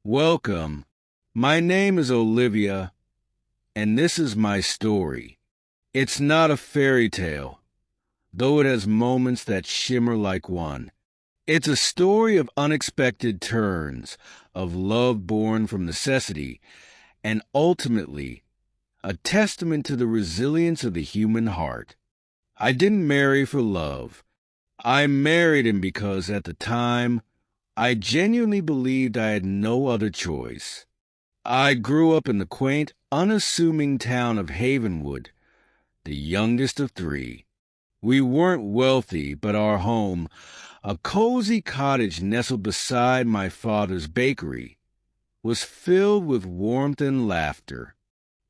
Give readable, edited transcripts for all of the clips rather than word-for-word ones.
Welcome. My name is Olivia, and this is my story. It's not a fairy tale, though it has moments that shimmer like one. It's a story of unexpected turns, of love born from necessity, and ultimately, a testament to the resilience of the human heart. I didn't marry for love. I married him because at the time, I genuinely believed I had no other choice. I grew up in the quaint, unassuming town of Havenwood, the youngest of three. We weren't wealthy, but our home, a cozy cottage nestled beside my father's bakery, was filled with warmth and laughter.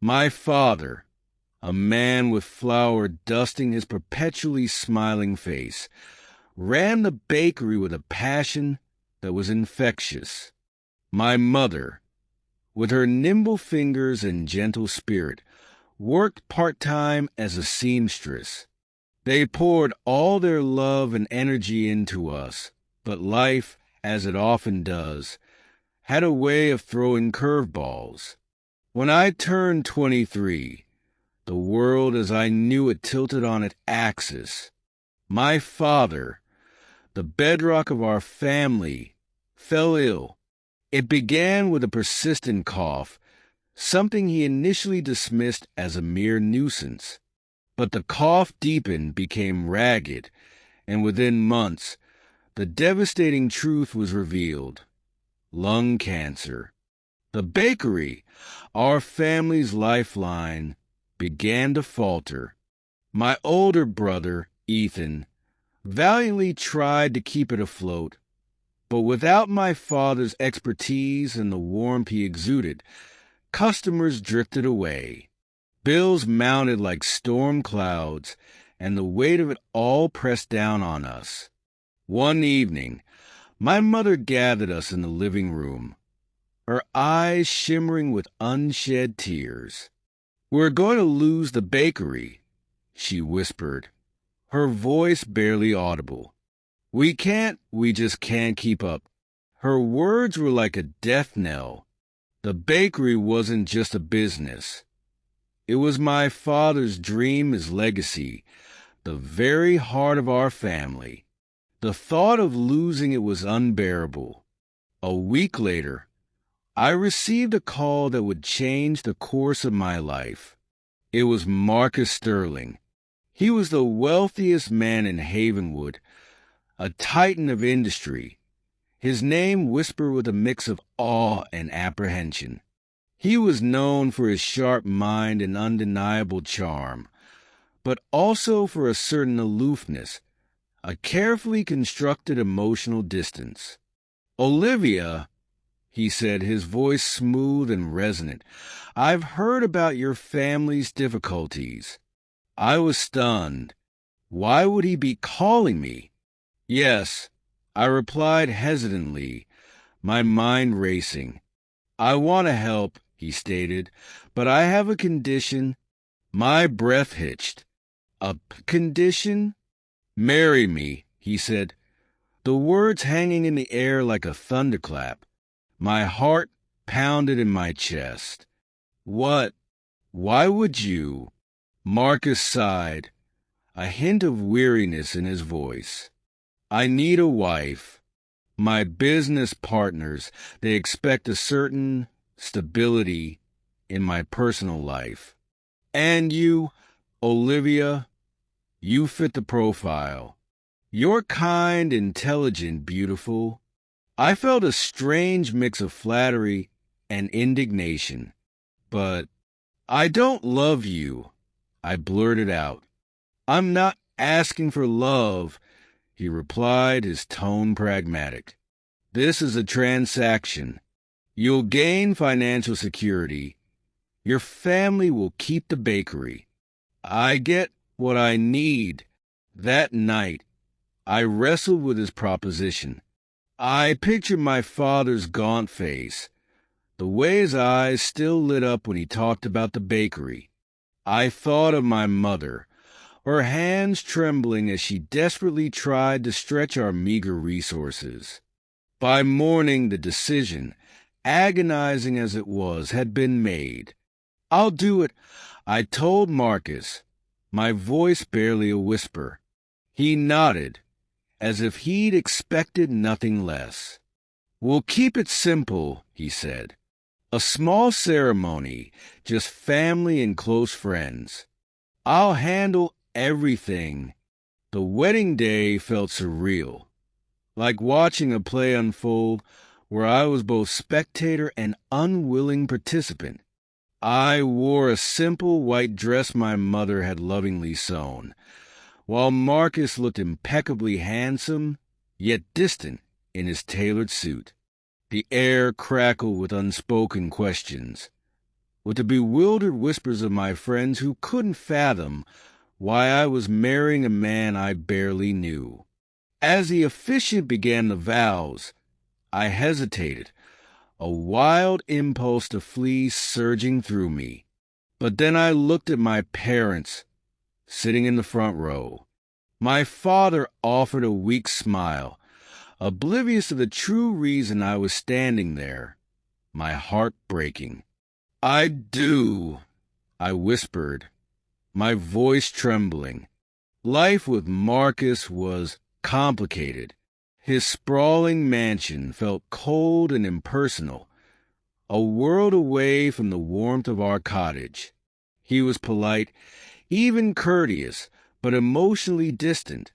My father, a man with flour dusting his perpetually smiling face, ran the bakery with a passion that was infectious. My mother, with her nimble fingers and gentle spirit, worked part-time as a seamstress. They poured all their love and energy into us, but life, as it often does, had a way of throwing curveballs. When I turned 23, the world as I knew it tilted on its axis. My father, the bedrock of our family, fell ill. It began with a persistent cough, something he initially dismissed as a mere nuisance. But the cough deepened, became ragged, and within months, the devastating truth was revealed: lung cancer. The bakery, our family's lifeline, began to falter. My older brother, Ethan, valiantly tried to keep it afloat, but without my father's expertise and the warmth he exuded, customers drifted away. Bills mounted like storm clouds, and the weight of it all pressed down on us. One evening, my mother gathered us in the living room, her eyes shimmering with unshed tears. "We're going to lose the bakery," she whispered, her voice barely audible. We just can't keep up." Her words were like a death knell. The bakery wasn't just a business. It was my father's dream, his legacy, the very heart of our family. The thought of losing it was unbearable. A week later, I received a call that would change the course of my life. It was Marcus Sterling. He was the wealthiest man in Havenwood, a titan of industry. His name whispered with a mix of awe and apprehension. He was known for his sharp mind and undeniable charm, but also for a certain aloofness, a carefully constructed emotional distance. "Olivia," he said, his voice smooth and resonant, "I've heard about your family's difficulties." I was stunned. Why would he be calling me? "Yes," I replied hesitantly, my mind racing. "I want to help," he stated, "but I have a condition." My breath hitched. "A condition?" "Marry me," he said, the words hanging in the air like a thunderclap. My heart pounded in my chest. "What? Why would you?" Marcus sighed, a hint of weariness in his voice. "I need a wife. My business partners, they expect a certain stability in my personal life. And you, Olivia, you fit the profile. You're kind, intelligent, beautiful." I felt a strange mix of flattery and indignation. "But I don't love you," I blurted out. "I'm not asking for love," he replied, his tone pragmatic. "This is a transaction. You'll gain financial security. Your family will keep the bakery. I get what I need." That night, I wrestled with his proposition. I pictured my father's gaunt face, the way his eyes still lit up when he talked about the bakery. I thought of my mother, her hands trembling as she desperately tried to stretch our meager resources. By morning, the decision, agonizing as it was, had been made. "I'll do it," I told Marcus, my voice barely a whisper. He nodded, as if he'd expected nothing less. "We'll keep it simple," he said. "A small ceremony, just family and close friends. I'll handle everything." The wedding day felt surreal, like watching a play unfold where I was both spectator and unwilling participant. I wore a simple white dress my mother had lovingly sewn, while Marcus looked impeccably handsome, yet distant, in his tailored suit. The air crackled with unspoken questions, with the bewildered whispers of my friends who couldn't fathom why I was marrying a man I barely knew. As the officiant began the vows, I hesitated, a wild impulse to flee surging through me. But then I looked at my parents, sitting in the front row. My father offered a weak smile, oblivious of the true reason I was standing there, my heart breaking. "I do," I whispered, my voice trembling. Life with Marcus was complicated. His sprawling mansion felt cold and impersonal, a world away from the warmth of our cottage. He was polite, even courteous, but emotionally distant,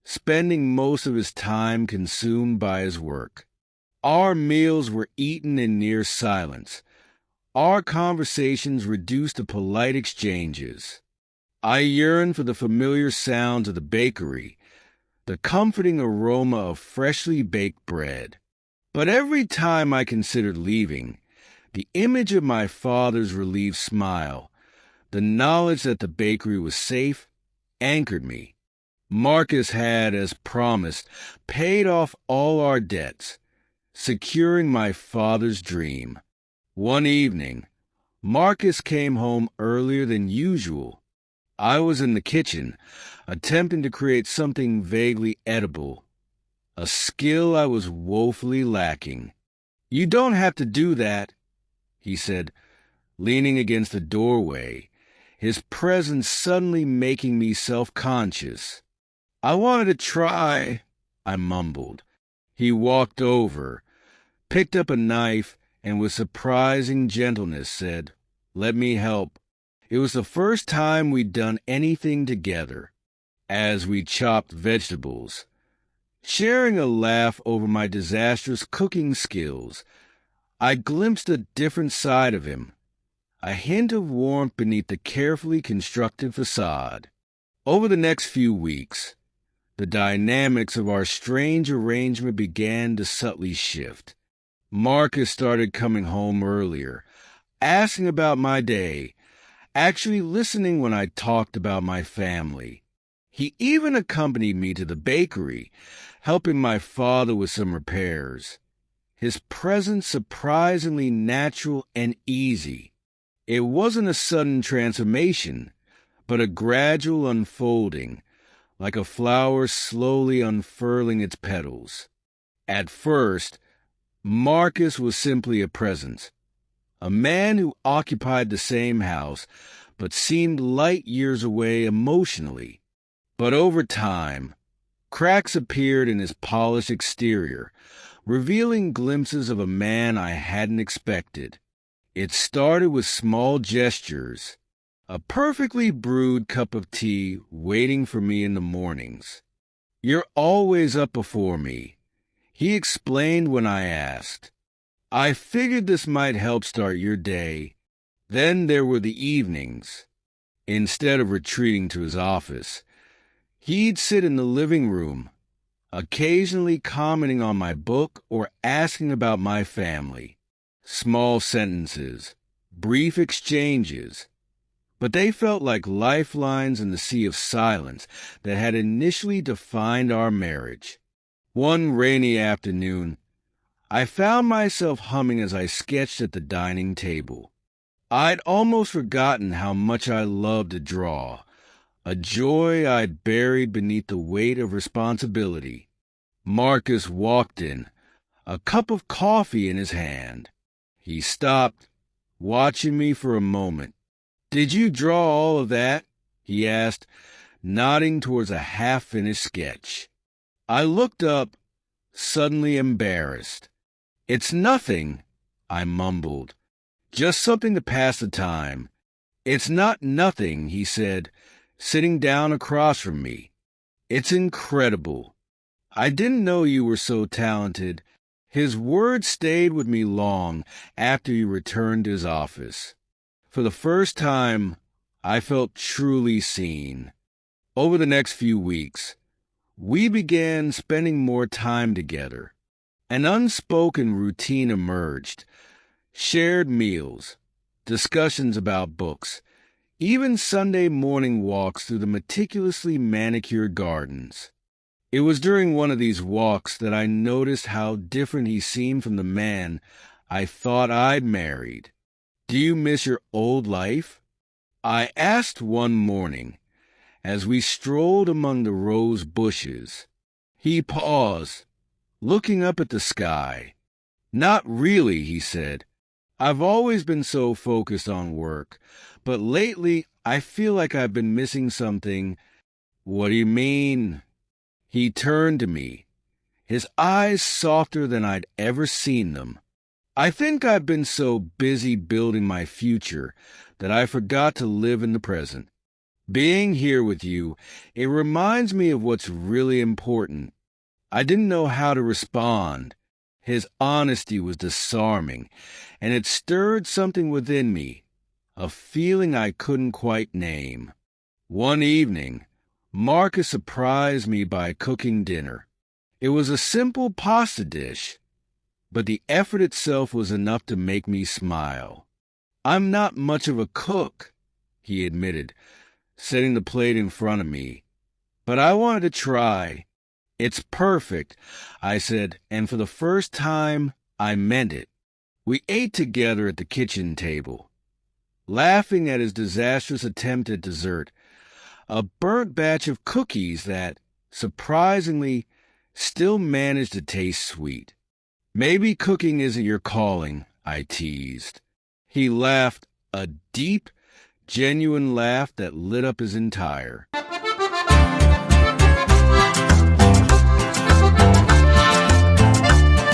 spending most of his time consumed by his work. Our meals were eaten in near silence, our conversations reduced to polite exchanges. I yearned for the familiar sounds of the bakery, the comforting aroma of freshly baked bread. But every time I considered leaving, the image of my father's relieved smile, the knowledge that the bakery was safe, anchored me. Marcus had, as promised, paid off all our debts, securing my father's dream. One evening, Marcus came home earlier than usual. I was in the kitchen, attempting to create something vaguely edible, a skill I was woefully lacking. "You don't have to do that," he said, leaning against the doorway, his presence suddenly making me self-conscious. "I wanted to try," I mumbled. He walked over, picked up a knife, and with surprising gentleness said, "Let me help." It was the first time we'd done anything together, as we chopped vegetables, sharing a laugh over my disastrous cooking skills. I glimpsed a different side of him, a hint of warmth beneath the carefully constructed facade. Over the next few weeks, the dynamics of our strange arrangement began to subtly shift. Marcus started coming home earlier, asking about my day, actually listening when I talked about my family. He even accompanied me to the bakery, helping my father with some repairs. His presence surprisingly natural and easy. It wasn't a sudden transformation, but a gradual unfolding, like a flower slowly unfurling its petals. At first, Marcus was simply a presence, a man who occupied the same house, but seemed light years away emotionally. But over time, cracks appeared in his polished exterior, revealing glimpses of a man I hadn't expected. It started with small gestures, a perfectly brewed cup of tea waiting for me in the mornings. "You're always up before me," he explained when I asked. "I figured this might help start your day." Then there were the evenings. Instead of retreating to his office, he'd sit in the living room, occasionally commenting on my book or asking about my family. Small sentences, brief exchanges, but they felt like lifelines in the sea of silence that had initially defined our marriage. One rainy afternoon, I found myself humming as I sketched at the dining table. I'd almost forgotten how much I loved to draw, a joy I'd buried beneath the weight of responsibility. Marcus walked in, a cup of coffee in his hand. He stopped, watching me for a moment. "Did you draw all of that?" he asked, nodding towards a half-finished sketch. I looked up, suddenly embarrassed. "It's nothing," I mumbled. "Just something to pass the time." "It's not nothing," he said, sitting down across from me. "It's incredible. I didn't know you were so talented." His words stayed with me long after he returned to his office. For the first time, I felt truly seen. Over the next few weeks, we began spending more time together. An unspoken routine emerged. Shared meals, discussions about books, even Sunday morning walks through the meticulously manicured gardens. It was during one of these walks that I noticed how different he seemed from the man I thought I'd married. "Do you miss your old life?" I asked one morning as we strolled among the rose bushes. He paused, looking up at the sky. "Not really," he said. "I've always been so focused on work, but lately I feel like I've been missing something." "What do you mean?" He turned to me, his eyes softer than I'd ever seen them. "I think I've been so busy building my future that I forgot to live in the present. Being here with you, it reminds me of what's really important." I didn't know how to respond. His honesty was disarming, and it stirred something within me, a feeling I couldn't quite name. One evening, Marcus surprised me by cooking dinner. It was a simple pasta dish, but the effort itself was enough to make me smile. "I'm not much of a cook," he admitted, setting the plate in front of me, "but I wanted to try." "It's perfect," I said, and for the first time, I meant it. We ate together at the kitchen table, laughing at his disastrous attempt at dessert, a burnt batch of cookies that, surprisingly, still managed to taste sweet. "Maybe cooking isn't your calling," I teased. He laughed, a deep, genuine laugh that lit up his entire